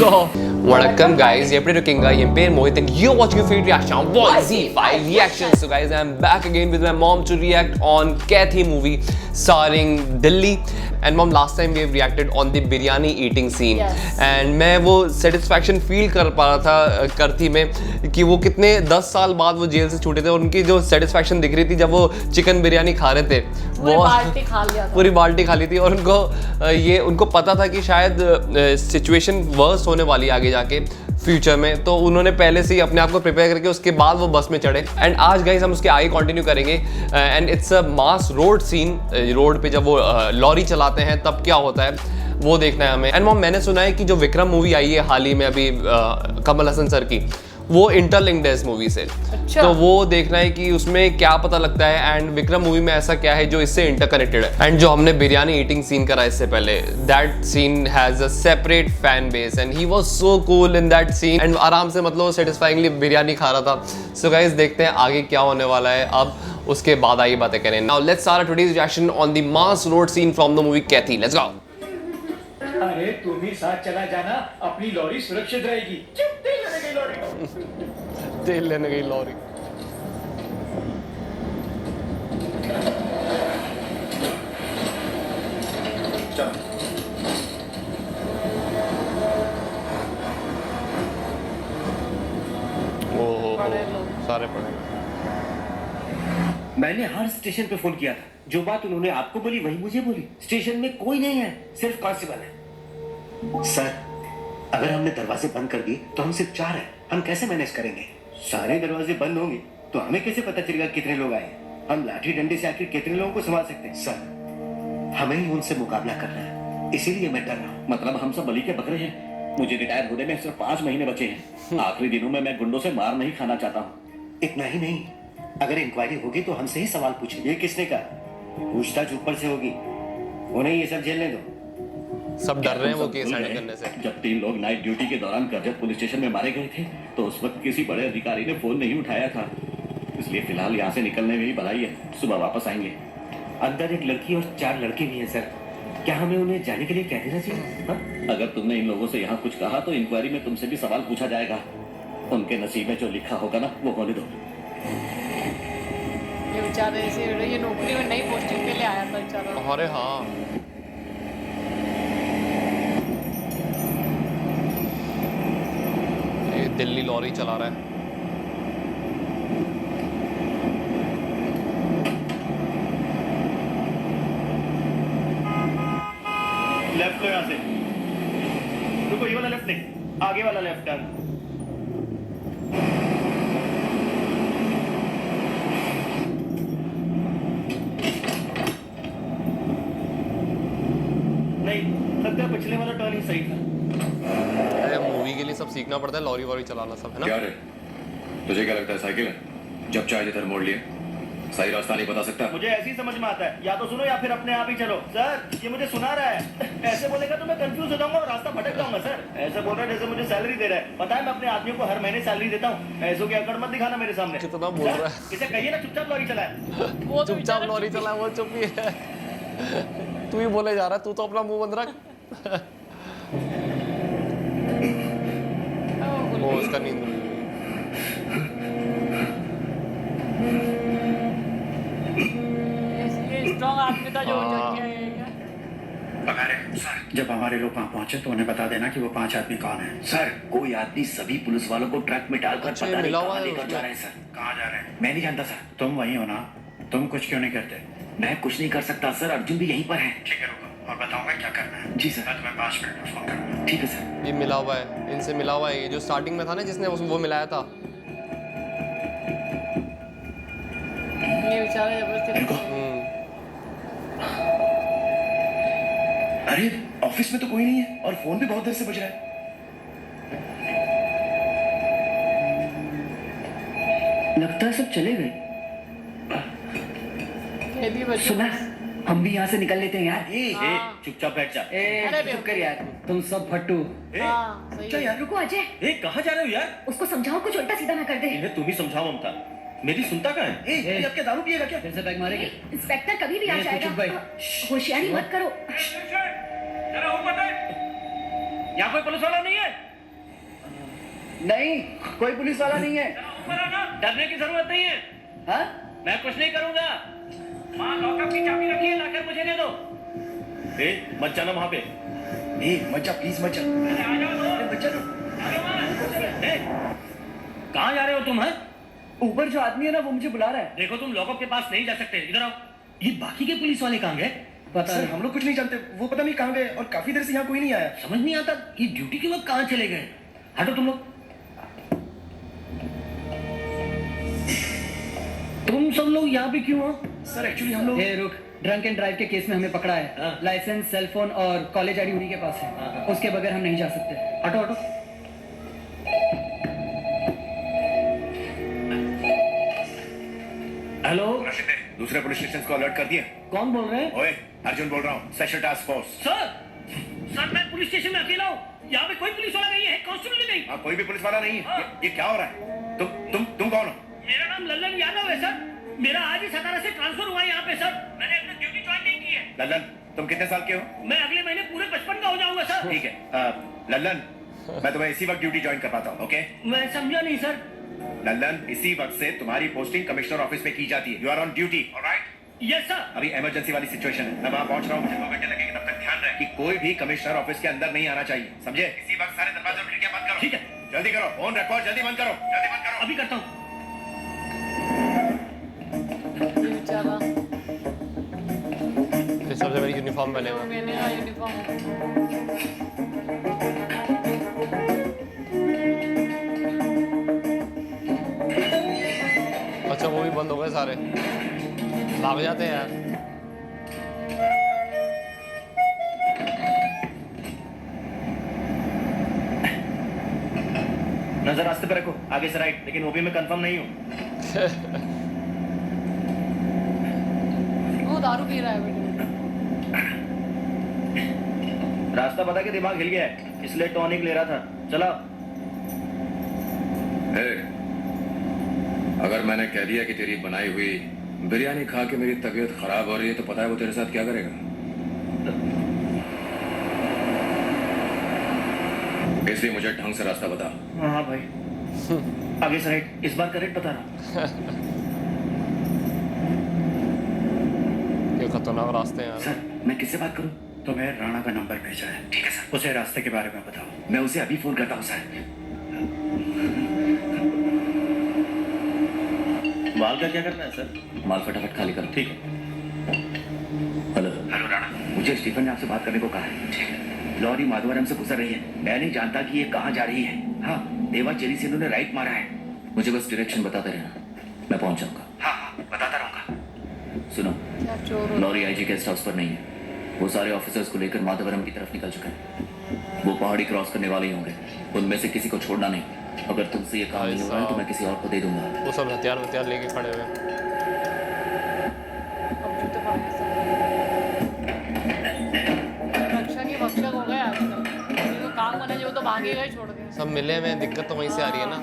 So, welcome guys, எப்படி இருக்கீங்க? என் பேர் Mohit and you're watching your favorite reaction on YZ5 Reactions. So guys, I'm back again with my mom to react on Kathy movie starring Delhi. And mom, last time we have reacted on the biryani eating scene. Yes. And मैं वो satisfaction feel कर पा रहा था करती में कि वो कितने 10 साल बाद वो जेल से छूटे थे और उनकी जो satisfaction दिख रही थी जब वो चिकन बिरयानी खा रहे थे, पूरी बाल्टी खा लिया था। पूरी बाल्टी खा ली थी और उनको पता था कि शायद सिचुएशन वर्स होने वाली आगे जाके फ्यूचर में, तो उन्होंने पहले से ही अपने आप को प्रिपेयर करके उसके बाद वो बस में चढ़े। एंड आज गाइस हम उसके आगे कंटिन्यू करेंगे and it's a mass road scene. Road पे जब वो लॉरी चलाते हैं तब क्या होता है वो देखना है हमें। एंड मॉम, मैंने सुना है कि जो विक्रम मूवी आई है हाल ही में अभी कमल हसन सर की, वो इंटरलिंक्ड है इस मूवी से। अच्छा। तो वो देखना है कि उसमें क्या पता लगता है एंड विक्रम मूवी में ऐसा क्या है जो इससे इंटरकनेक्टेड है। एंड जो हमने बिरयानी ईटिंग सीन करा इससे पहले, that scene has a separate fan base and he was so cool in that scene and आराम से मतलब सेटिस्फाइंगली बिरयानी खा रहा था। सो गाइस, देखते हैं आगे क्या होने वाला है अब, उसके बाद आइए बातें करें। Now let's start today's reaction on the mass road scene from the movie Kaithi. Let's go. अरे तुम भी साथ चला जाना, अपनी लॉरी सुरक्षित रहेगी। तेल लेने गई लॉरी। तेल लेने गई लॉरी। चलो। ओहो, सारे पड़े। मैंने हर स्टेशन पे फोन किया था, जो बात उन्होंने आपको बोली वही मुझे बोली। स्टेशन में कोई नहीं है, सिर्फ कांस्टेबल है। सर, अगर हमने दरवाजे बंद कर दिए तो हम सिर्फ 4 हैं, हम कैसे मैनेज करेंगे? सारे दरवाजे बंद होंगे तो हमें कैसे पता चलेगा कितने लोग आए? हम लाठी डंडे से आखिर कितने लोगों को संभाल सकते हैं? सर, हमें ही उनसे मुकाबला करना है, इसीलिए मैं डर रहा हूँ। मतलब हम सब बलि के बकरे हैं। मुझे रिटायर होने में सिर्फ 5 महीने बचे हैं। आखिरी दिनों में मैं गुंडों से मार नहीं खाना चाहता हूँ। इतना ही नहीं, अगर इंक्वायरी होगी तो हमसे ही सवाल पूछेंगे। ये किसने कहा? पूछताछ ऊपर से होगी, उन्हें ये सब झेलने दो। सब डर रहे हैं वो केस हैंडल करने से। जब 3 लोग नाइट ड्यूटी के दौरान करजत पुलिस स्टेशन में मारे गए थे तो उस वक्त किसी बड़े अधिकारी ने फोन नहीं उठाया था, इसलिए फिलहाल यहाँ से निकलने में ही भलाई है। सुबह वापस आएंगे। अंदर एक लड़की और 4 लड़के भी हैं सर, क्या हमें उन्हें जाने के लिए कह देना चाहिए? अगर तुमने इन लोगों से यहाँ कुछ कहा तो इंक्वायरी में तुमसे भी सवाल पूछा जाएगा। उनके नसीब में जो लिखा होगा ना वो होने दो। ये बेचारे ये नौकरी में नई पोस्टिंग के लिए आया था बेचारा। अरे हाँ, ये दिल्ली लॉरी चला रहा है। लेफ्ट लो यहाँ से। रुको, ये वाला लेफ्ट नहीं, आगे वाला लेफ्ट टर्न। नहीं, लगता है पिछले वाला टर्न ही सही था। अरे मूवी के लिए सब सीखना पड़ता है, लॉरी वॉरी चलाना सब, है ना? क्या रे, तुझे क्या लगता है साइकिल है? जब चाहे जिधर मोड़ लिए, सही रास्ता नहीं बता सकता। मुझे ऐसे ही समझ में आता है, या तो सुनो या फिर अपने आप ही चलो। सर, ये मुझे सुना रहा है। ऐसे बोलेगा तो मैं कंफ्यूज हो जाऊंगा और रास्ता भटक जाऊंगा। सर, ऐसे बोल रहा है जैसे मुझे सैलरी दे रहा है। पता है मैं अपने आदमियों को हर महीने सैलरी देता हूँ। ऐसो की अकड़ मत दिखाना मेरे सामने। कितना बोल रहा है। इसे कहिए ना चुपचाप लॉरी चलाए। वो तो चुपचाप बेचारा लॉरी चला, वो चुप ही है। तू ही बोले जा रहा है, तू तो अपना मुंह बंद रख। वो उसका नींद खुल गई। ये स्ट्रॉन्ग आदमी था जो जब हमारे लोग वहाँ पहुंचे तो उन्हें बता देना कि वो 5 आदमी कौन है। सर, कोई आदमी सभी पुलिस वालों को ट्रक में डालकर अच्छा, पता नहीं मिला हुआ कहाँ है लेकर उसमें। जा रहे हैं। सर, कहाँ जा रहे हैं? मैं नहीं जानता सर। तुम वही हो ना? तुम कुछ क्यों नहीं करते? मैं कुछ नहीं कर सकता सर, अर्जुन भी यहीं पर है। ठीक है, रुको और बताऊंगा क्या करना है। जी सर। मैं तुम्हें 5 मिनट में फोन करूंगा। ठीक है सर। ये मिला हुआ है, इनसे मिला हुआ है। ये जो स्टार्टिंग में था ना जिसने वो मिलाया था। ये बेचारा जबरदस्ती। अरे, ऑफिस में तो कोई नहीं है और फोन भी बहुत देर से बज रहा है। लगता है सब चले गए। सुना, हम भी यहाँ से निकल लेते हैं यार। हाँ। चुपचाप बैठ जा। अरे चुप कर यार, तुम सब फट्टू। हाँ, सही है। यार, रुको अजय, कहाँ जा रहे हो यार? उसको समझाओ कुछ उल्टा सीधा ना कर दे। इन्हें तुम ही समझाओ ममता, मेरी सुनता कहाँ है? ये अब क्या दारू पिएगा क्या? फिर से बैग मारेंगे। इंस्पेक्टर कभी भी आ जाएगा। चुप भाई। होशियारी मत करो। यहाँ कोई पुलिस वाला नहीं है? नहीं, कोई पुलिस वाला नहीं है। डरने की जरूरत नहीं है। हाँ? मैं कुछ नहीं करूंगा। वहाँ लॉकअप की चाबी रखी है, लाकर मुझे दे दो। मत जाना वहाँ पे। मत जा, प्लीज मत जा। आ जाओ तो। मत जा। कहाँ जा रहे हो तुम? हैं? ऊपर जो आदमी है ना, वो मुझे बुला रहा है। देखो तुम लॉकअप के पास नहीं जा सकते, इधर आओ। ये बाकी के पुलिस वाले कहाँ गए? पता नहीं, हम लोग कुछ नहीं जानते। वो पता नहीं कहाँ गए और काफी देर से यहाँ कोई नहीं आया। समझ नहीं आता ये ड्यूटी के वक्त कहाँ चले गए। हटो तुम लोग। तुम सब लोग यहाँ पे क्यों हो? सर एक्चुअली हम लोग रुक, ड्रंक एंड ड्राइव के केस में हमें पकड़ा है। हाँ। लाइसेंस, सेलफोन और कॉलेज आईडी उन्हीं के पास है। हाँ। उसके बगैर हम नहीं जा सकते। हटो हटो। हेलो, दूसरे पुलिस स्टेशन को अलर्ट कर दिया। कौन बोल रहे हैं? ओए, अर्जुन बोल रहा हूँ, स्पेशल टास्क फोर्स। सर मैं पुलिस स्टेशन में अकेला हूँ। यहाँ पे कोई पुलिस वाला नहीं है, कांस्टेबल भी नहीं। हाँ, कोई भी पुलिस वाला नहीं है। हाँ। ये क्या हो रहा है? तुम कौन हो? मेरा नाम लल्लन यादव है सर। मेरा आज ही सतारा से ट्रांसफर हुआ है यहाँ पे सर। मैंने अपनी ड्यूटी ज्वाइन नहीं की है। लल्लन, तुम कितने साल के हो? मैं अगले महीने पूरे 55 का हो जाऊंगा सर। ठीक है। लल्लन, मैं तुम्हें इसी वक्त ड्यूटी ज्वाइन कर पाता हूँ, ओके? मैं समझा नहीं सर। लल्लन, इसी वक्त से तुम्हारी पोस्टिंग कमिश्नर ऑफिस में की जाती है। You are on duty, alright? Yes sir. अभी इमरजेंसी वाली सिचुएशन है, मैं वहां पहुंच रहा हूँ, मुझे 2 घंटे लगेंगे। तब तक ध्यान रहे कि कोई भी कमिश्नर ऑफिस के अंदर नहीं आना चाहिए, समझे? इसी वक्त सारे दरवाजे और खिड़कियां बंद करो। ठीक है। जल्दी करो, फोन रखो, जल्दी बंद करो, जल्दी बंद करो। अभी करता हूँ। ये बेचारा ये सबसे बड़ी यूनिफॉर्म पहने हुए। मैंने का यूनिफॉर्म अच्छा, वो भी बंद हो गए सारे, भाग जाते हैं यार। नजर रास्ते पे रखो, आगे से राइट, लेकिन वो भी मैं कंफर्म नहीं हूँ। वो दारू पी रहा है बेटे। रास्ता पता कि दिमाग हिल गया है, इसलिए टॉनिक ले रहा था। चला। अगर मैंने कह दिया कि तेरी बनाई हुई बिरयानी खा के मेरी तबीयत खराब हो रही है, तो पता है वो तेरे साथ क्या करेगा? इसलिए मुझे ढंग से रास्ता बता। हाँ भाई, आगे से राइट, इस बार करेक्ट बता रहा। ये खतरनाक रास्ते हैं यार। सर, मैं किससे बात करूं? तुम्हें राणा का नंबर भेजा है। ठीक है सर। उसे रास्ते के बारे में बताओ। मैं उसे अभी फोन करता हूँ सर। माल का क्या करना है सर? माल फटाफट खाली करो। ठीक है। हेलो राणा, मुझे स्टीफन ने आपसे बात करने को कहा है। ठीक है। लॉरी माधवरम से गुजर रही है। मैं नहीं जानता कि ये कहाँ जा रही है। हाँ, देवाचेरी से इन्होंने राइट मारा है। मुझे बस डायरेक्शन बताते रहना, मैं पहुंच जाऊंगा। हाँ, बताता रहूंगा। सुनो, क्या चोर हो। लॉरी आईजी गेस्ट हाउस पर नहीं है। वो सारे ऑफिसर्स को लेकर माधवरम की तरफ निकल चुके हैं। वो पहाड़ी क्रॉस करने वाले ही होंगे। उनमें से किसी को छोड़ना नहीं। अगर तुमसे ये काम नहीं हो रहा है तो मैं किसी और को दे दूंगा। वो सब हथियार लेके खड़े हुए हैं। अब जूते पहन के सब रक्षा की भक्षक हो गए आजकल। किसी को काम करने जो तो भागेगा ही छोड़ के। सब मिले हुए हैं, दिक्कत तो वहीं से आ रही है ना।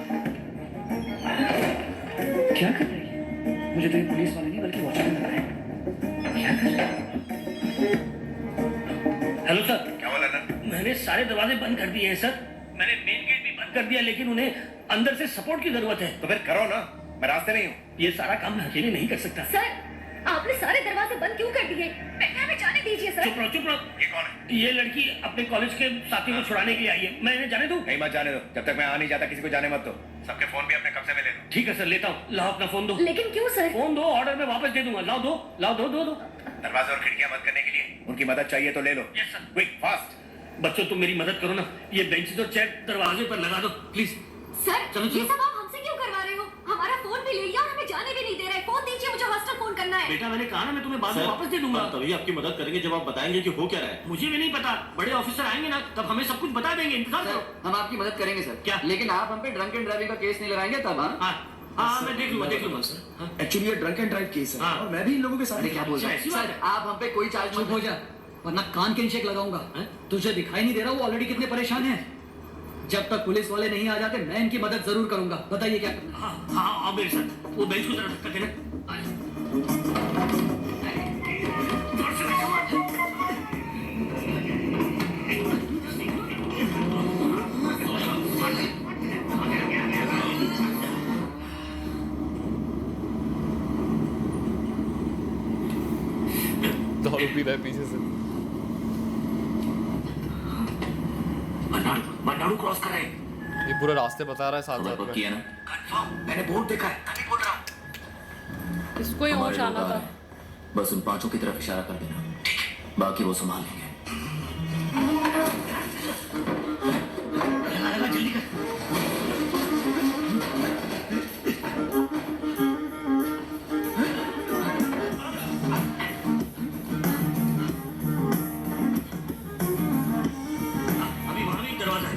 क्या कर रही है? मुझे तो ये पुलिस वाले नहीं बल्कि वॉचमैन लग रहा है। क्या कर रहा है? Hello sir. क्या हुआ लल्लन? मैंने सारे दरवाजे बंद कर दिए हैं सर। मैंने मेन गेट भी बंद कर दिया, लेकिन उन्हें अंदर से सपोर्ट की जरूरत है। तो फिर करो ना, मैं रास्ते नहीं हूँ। ये सारा काम मैं अकेले नहीं कर सकता। सर, आपने सारे दरवाजे बंद क्यों कर दिए? पहले हमें जाने दीजिए सर। चुप रहो, चुप रहो। ये कौन है? ये लड़की अपने कॉलेज के साथियों को छुड़ाने के लिए आई है। मैं इन्हें जाने दूं? नहीं, मत जाने दो। जब तक मैं आ नहीं जाता किसी को जाने मत दो। सबके फोन भी अपने कब्जे में ले लो। ठीक है सर, लेता हूँ। लाओ अपना फोन दो। लेकिन क्यों सर? फोन दो, ऑर्डर में वापस दे दूंगा। लाओ दो, लाओ दो, दो, दो। दरवाजे और खिड़कियां बंद करने के लिए उनकी मदद चाहिए तो ले लो। Yes sir. Quick, fast. बच्चों, तुम मेरी मदद करो ना। ये बेंच और चेयर दरवाजे पर लगा दो प्लीज। सर, चलो, ये चलो। सब आप हमसे क्यों करवा रहे हो? हमारा फोन भी ले लिया और हमें जाने भी नहीं दे रहे। फोन दीजिए, मुझे हॉस्टल फोन करना है। बेटा, मैंने कहा ना, मैं तुम्हें बाद में वापस दे दूंगा। तभी आपकी मदद करेंगे जब आप बताएंगे कि हो क्या रहा है। मुझे भी नहीं पता। बड़े ऑफिसर आएंगे ना, तब हमें सब कुछ बता देंगे। इंतजार करो। हम आपकी मदद करेंगे सर। क्या? लेकिन आप हम पे ड्रंक एंड ड्राइविंग का केस नहीं लगाएंगे तब? हाँ हाँ, मैं देख लूंगा सर। एक्चुअली ये ड्रंक एंड ड्राइव केस है हाँ। और मैं भी इन लोगों के साथ अरे क्या बोल रहे ऐसी हैं बात सर? है। आप हम पे कोई चार्ज मत हो जा, वरना कान के शेक लगाऊंगा। हैं? तुझे दिखाई नहीं दे रहा वो ऑलरेडी कितने परेशान हैं? जब तक पुलिस वाले नहीं आ जाते मैं इनकी मदद जरूर करूंगा। बताइए क्या करना है? हाँ हाँ, आओ मेरे साथ। वो बेंच को जरा धक्का देना। वो भी रहा है पीछे से। मन्नाडु क्रॉस कर रहे हैं। ये पूरा रास्ते बता रहा है साथ साथ में। किया ना? कंफर्म, मैंने बोर्ड देखा है, तभी बोल रहा हूँ। इसको ही होश हमारे आना लोग आ था। रहे हैं। बस उन 5 की तरफ इशारा कर देना, बाकी वो संभाल लेंगे। जल्दी कर। अभी वहां भी एक दरवाजा है।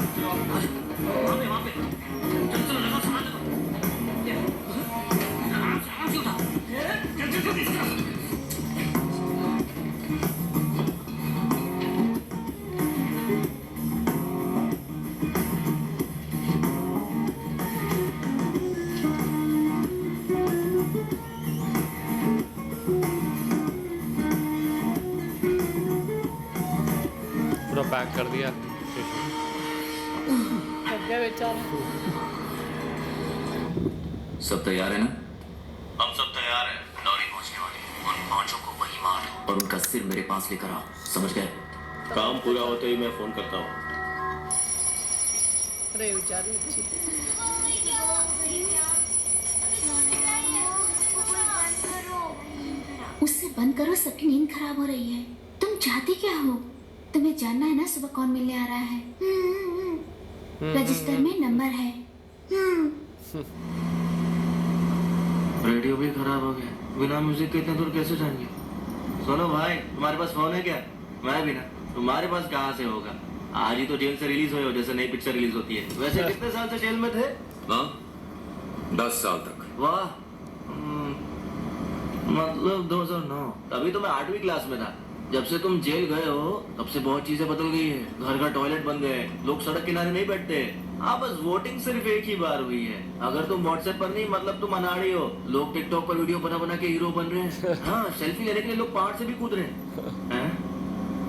वहां पे चलो लगा सामान लगाओ। आराम से उठा। चल इस तरफ। पूरा पैक कर दिया। थक गया बेचारा। सब तैयार है ना? हम सब तैयार हैं। लॉरी पहुंचने वाली है। उन 5 को वही मार और उनका सिर मेरे पास लेकर आओ, समझ गए? काम पूरा होते ही मैं फोन करता हूँ। अरे बेचारी अच्छी। उससे बंद करो, सबकी नींद खराब हो रही है। तुम चाहते क्या हो? तुम्हें जानना है ना सुबह कौन मिलने आ रहा है? रजिस्टर में नंबर है। रेडियो भी खराब हो गया, बिना म्यूजिक के इतने दूर कैसे जाएंगे? सुनो भाई, तुम्हारे पास फोन है क्या? मैं भी ना। तुम्हारे पास कहाँ से होगा? आज ही तो जेल से रिलीज हुए हो, जैसे नई पिक्चर रिलीज होती है। वैसे कितने साल से जेल में थे? हाँ, 10 साल तक। वाह, मतलब 2009। तभी तो मैं 8वीं क्लास में था। जब से तुम जेल गए हो तब से बहुत चीजें बदल गई है। घर का टॉयलेट बन गए, लोग सड़क किनारे नहीं बैठते। हाँ, बस वोटिंग सिर्फ एक ही बार हुई है। अगर तुम व्हाट्सएप पर नहीं, मतलब तुम अनाड़ी हो। लोग टिकटॉक पर वीडियो बना बना के हीरो बन रहे हैं। हाँ, सेल्फी लेने के लिए लोग पहाड़ से भी कूद रहे हैं।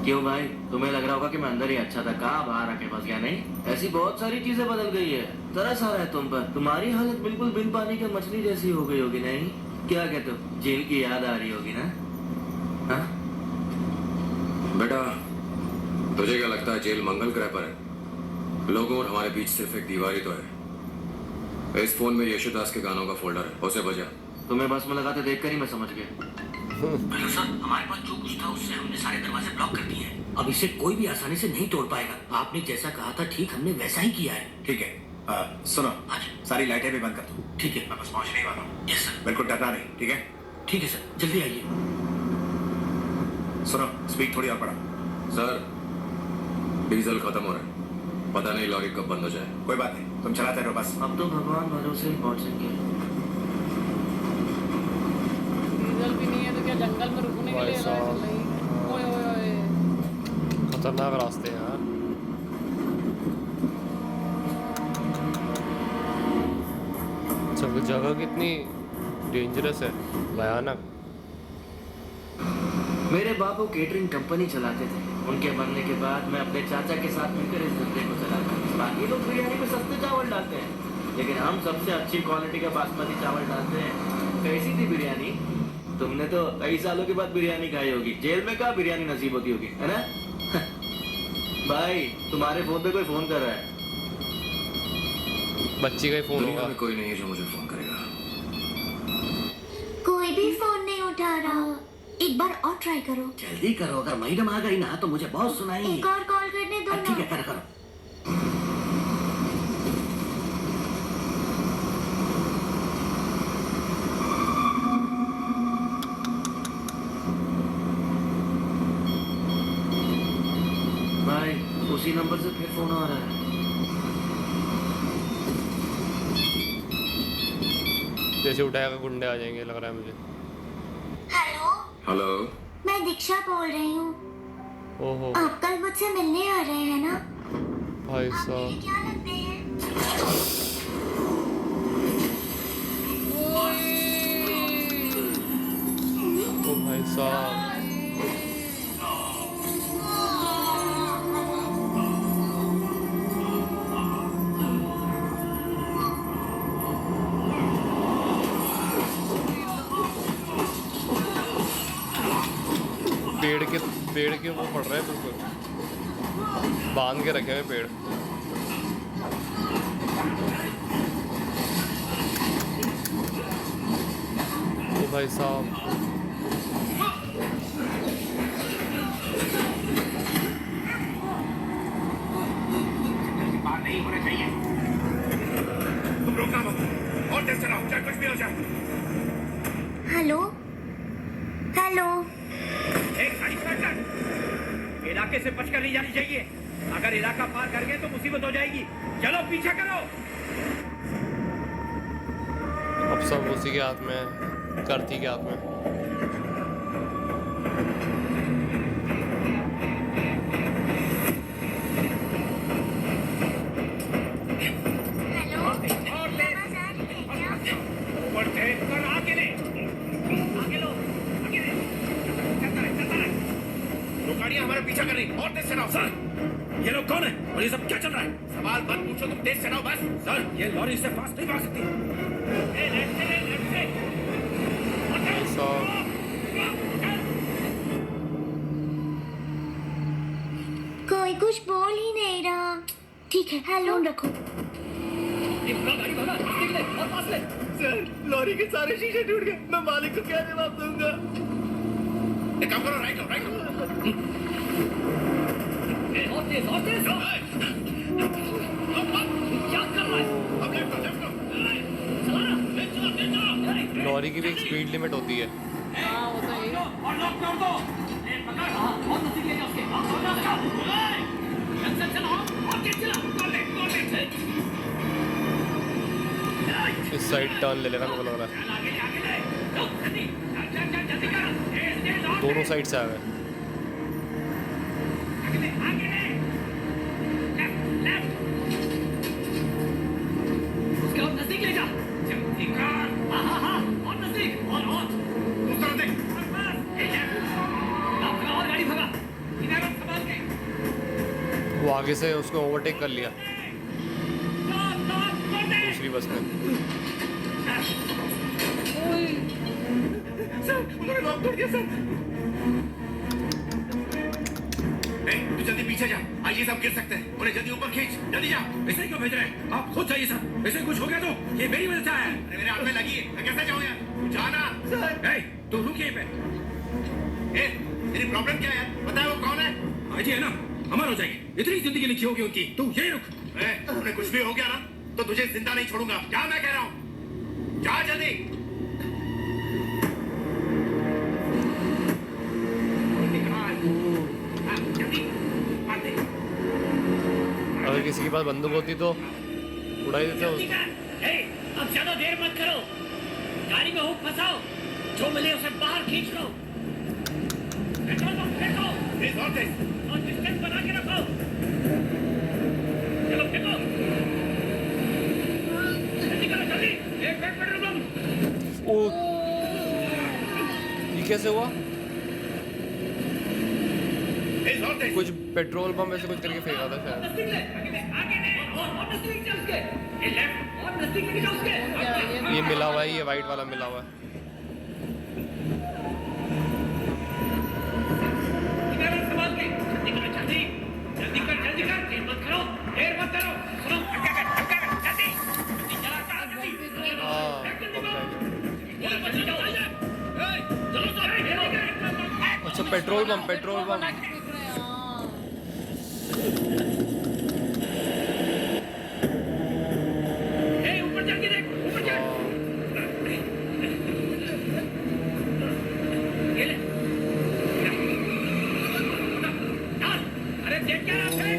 क्यों भाई, तुम्हें लग रहा होगा कि मैं अंदर ही अच्छा था, कहाँ बाहर आके फंस गया? नहीं, ऐसी बहुत सारी चीजें बदल गई है। तरस आ रहा है तुम पर। तुम्हारी हालत बिल्कुल बिन पानी के मछली जैसी हो गई होगी। नहीं, क्या कहते हो? जेल की याद आ रही होगी ना? हाँ? बेटा, तुझे क्या लगता है जेल मंगल ग्रह पर है? लोगों और हमारे बीच सिर्फ एक दीवार ही तो है। इस फोन में यशुदास के गानों का फोल्डर है, उसे बजा। तुम्हें बस में लगाते देखकर ही मैं समझ गया। हेलो सर, हमारे पास जो कुछ था उससे हमने सारे दरवाजे ब्लॉक कर दिए हैं। अब इसे कोई भी आसानी से नहीं तोड़ पाएगा। आपने जैसा कहा था ठीक हमने वैसा ही किया है। ठीक है, सुनो, सारी लाइटें भी बंद कर दो। ठीक है, मैं बस पहुंचने ही वाला हूँ। Yes sir. बिल्कुल डरना नहीं, ठीक है? ठीक है सर, जल्दी आइए। सुनो, स्पीड थोड़ी और बढ़ा। सर, डीजल खत्म हो रहा है, पता नहीं लॉरी कब बंद हो जाए। कोई बात नहीं, तुम चलाते रहो बस। अब तो भगवान भरोसे ही पहुंचेंगे। डीजल भी नहीं है तो क्या जंगल में रुकने के लिए भाई साहब। ओए ओए ओए। खतरनाक रास्ते हैं यार। जगह कितनी डेंजरस है, भयानक। मेरे बाबू केटरिंग कंपनी चलाते थे। उनके बनने के बाद मैं अपने चाचा के साथ मिलकर इस धंधे को चलाता। बाकी लोग बिरयानी में सस्ते चावल डालते हैं, लेकिन हम सबसे अच्छी क्वालिटी का बासमती चावल डालते हैं। कैसी थी बिरयानी? तुमने तो कई सालों के बाद बिरयानी खाई होगी। जेल में क्या बिरयानी नसीब होती होगी, है ना? भाई, तुम्हारे फोन पे कोई फोन कर रहा है। बच्ची का ही फोन दुनिया होगा। में कोई नहीं है जो मुझे फोन करेगा। कोई भी फोन नहीं उठा रहा। एक बार और ट्राई करो। जल्दी करो, अगर मैडम आ गई ना तो मुझे बहुत सुनाई। एक और कॉल करने दो ठीक है, ना। करो। भाई, उसी नंबर से फिर फोन आ रहा है। जैसे उठाएगा गुंडे आ जाएंगे लग रहा है मुझे। हेलो, हेलो, मैं दीक्षा बोल रही हूँ। ओहो आप कल मुझसे मिलने आ रहे हैं ना? भाई आप मेरे साहब। क्या लगते हैं? ओ भाई साहब। पेड़ पेड़ के वो पड़ रहे हैं बिल्कुल, बांध के रखे हुए पेड़। ओ भाई साहब, बाहर नहीं होना चाहिए। तुम रोकना मत और तेज चलाओ, चाहे कुछ भी हो जाए। Hello hello. एक गाड़ी पलट कर। इलाके से बचकर नहीं जानी चाहिए। अगर इलाका पार कर गए तो मुसीबत हो जाएगी। चलो पीछा करो। अब सब उसी के हाथ में है, करती के हाथ में। और तेज कर, आगे ले, आगे लो, आगे ले। चलता रहे। वो गाड़ियां हमारा पीछा कर रही। और तेज चलाओ। सर, ये लोग कौन है और ये सब क्या चल रहा है? सवाल मत पूछो, तुम तेज चलाओ बस। सर, ये लॉरी इससे फास्ट नहीं भाग सकती। लेफ्ट से। कोई कुछ बोल ही नहीं रहा। ठीक है, हेलो रखो। सर, लॉरी के सारे शीशे टूट गए। मैं मालिक को क्या जवाब दूंगा? एक काम करो, राइट लो। और तेज। क्या कर रहा है? अब लेफ्ट लो। चला। लॉरी की भी एक स्पीड लिमिट होती है। हाँ वो तो है। और लॉक कर दो। बहुत नजदीक ले जाओ उसके। चला और तेज चला। इस साइड टर्न ले लेगा, मेरे को लग रहा है। दोनों साइड से आ गए। उसके और नजदीक ले जा। और नजदीक और उस तरफ देख। और गाड़ी भगा। इधर संभाल के। वो आगे से उसको ओवरटेक कर लिया दूसरी बस में। सर, उन्होंने लॉक तोड़ दिया सर। तू जल्दी पीछे जा, आइए सब गिर सकते हैं। उन्हें जल्दी ऊपर खींच, जल्दी जा। ऐसे क्यों भेज रहे हैं? आप खुद जाइए सर। ऐसे कुछ हो गया तो ये मेरी वजह से आया है। अरे मेरे हाथ में लगी है, मैं कैसे जाऊँ यार? जाना सर। तू रुक यहीं पे। तेरी प्रॉब्लम क्या है यार? बताए वो कौन है? अजय है ना, अमर हो जाएगी। इतनी जिंदगी लिखी होगी उनकी। तू यहीं रुक। उन्हें कुछ भी हो गया ना तो तुझे जिंदा नहीं छोड़ूंगा। जा, मैं कह रहा हूँ, जा जल्दी। अगर किसी के पास बंदूक होती तो उड़ा ही देते। अब ज्यादा देर मत करो। गाड़ी में हुक फंसाओ, जो मिले उसे बाहर खींच लो। और डिस्टेंस बना के रखो। चलो फेंको। जल्दी करो, जल्दी। एक पेट्रोल पंप। ओ, ये कैसे हुआ? कुछ पेट्रोल पंप ऐसे कुछ करके फेंका था शायद। ये मिला हुआ है, ये वाइट वाला मिला हुआ है। अच्छा, पेट्रोल पंप। ऊपर जाके देख, ऊपर जा। ये ले। अरे देख क्या रहा है?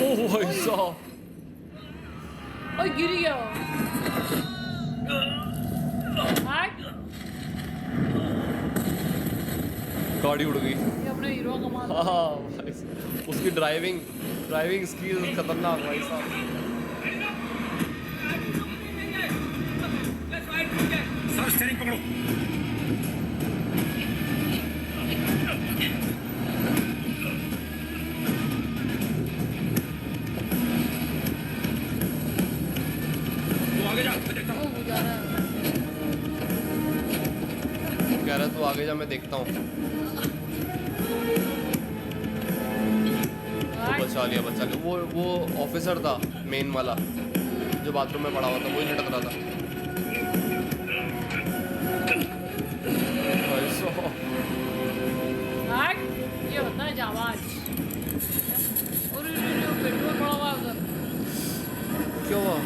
ओह भाई साहब, ओए गिर गया। हट। गाड़ी उड़ गई। ये अपने हीरो का माल। हाँ भाई साहब, उसकी ड्राइविंग स्किल खतरनाक भाई साहब। सर, स्टीयरिंग पकड़ो। मैं देखता हूँ। बचा लिया। वो ऑफिसर था मेन वाला जो बाथरूम में पड़ा हुआ था, वही लटक रहा था। ये होता है जाबाज। और पेट्रोल पड़ा हुआ है उधर। क्या हुआ?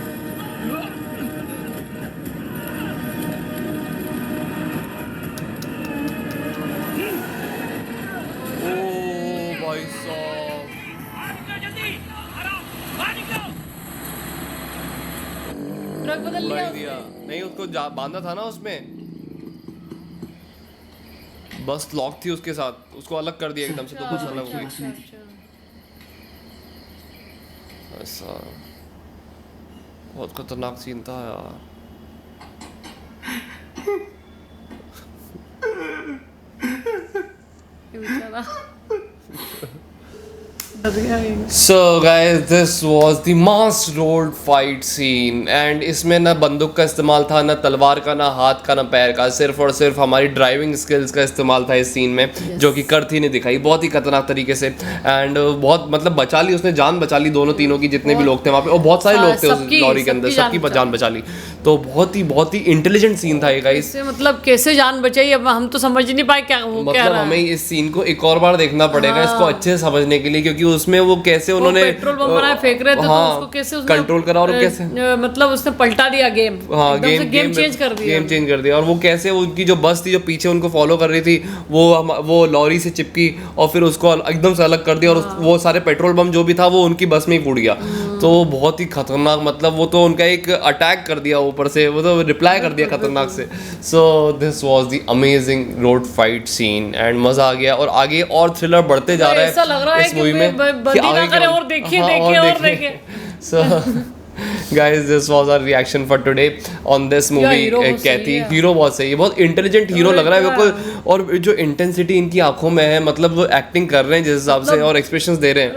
ओ भाई साहब, ट्रक बदल लिया लाई दिया। नहीं, उसको बांधा था ना उसमें, बस लॉक थी उसके साथ, उसको अलग कर दिया एकदम से, तो कुछ अलग हो गई। ऐसा बहुत खतरनाक सीन था यार। So guys, this was the mass road fight scene and इसमें ना बंदूक का इस्तेमाल था, ना तलवार का, ना हाथ का, ना पैर का, सिर्फ और सिर्फ हमारी ड्राइविंग स्किल्स का इस्तेमाल था इस सीन में, जो कि करती नहीं दिखाई बहुत ही खतरनाक तरीके से। एंड बहुत मतलब बचा ली उसने, जान बचा ली दोनों तीनों की, जितने भी लोग थे वहाँ पे, और बहुत सारे लोग थे उस लॉरी के अंदर, सबकी जान बचा ली। तो बहुत ही इंटेलिजेंट सीन था ये गाइस। मतलब कैसे जान बचाई, अब हम तो समझ नहीं पाए क्या वो मतलब हमें इस सीन को एक और बार देखना पड़ेगा इसको अच्छे से समझने के लिए, क्योंकि उसमें वो कैसे उन्होंने पेट्रोल बम बनाए फेंक रहे थे, तो उसको कैसे उसने कंट्रोल करा और कैसे मतलब उसने पलटा दिया गेम। हाँ, गेम चेंज कर दिया। और वो कैसे उनकी जो बस थी जो पीछे उनको फॉलो कर रही थी, वो लॉरी से चिपकी और फिर उसको एकदम से अलग कर दिया, और वो सारे पेट्रोल बम जो भी था वो उनकी बस में ही फूट गया। तो बहुत ही खतरनाक, मतलब वो तो उनका एक अटैक कर दिया ऊपर से, वो तो रिप्लाई कर दिया खतरनाक से। So this was the amazing road fight scene and मजा आ गया, और आगे और थ्रिलर बढ़ते जा रहा है इस मूवी में कि आगे और देखिए। So guys, this was our reaction for today on this movie। Kaithi hero बहुत सही है, बहुत इंटेलिजेंट हीरो लग रहा है मेरे को, और जो इंटेंसिटी इनकी आंखों में है, मतलब वो एक्टिंग कर रहे हैं जिस हिसाब से और एक्सप्रेशंस दे रहे हैं,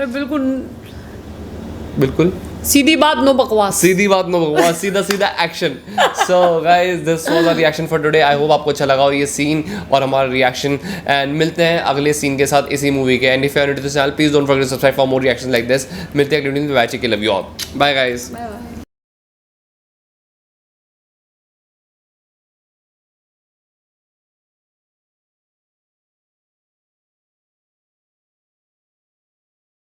बिल्कुल सीधी बात नो बकवास, सीधा एक्शन। So guys, this was our reaction for today. I hope आपको अच्छा लगा हो ये सीन और हमारा रिएक्शन, एंड मिलते हैं अगले सीन के साथ इसी मूवी के। And if you are new to this channel, please don't forget to subscribe for more reactions like this. मिलते हैं अगले वीडियो में। Love you all, bye guys.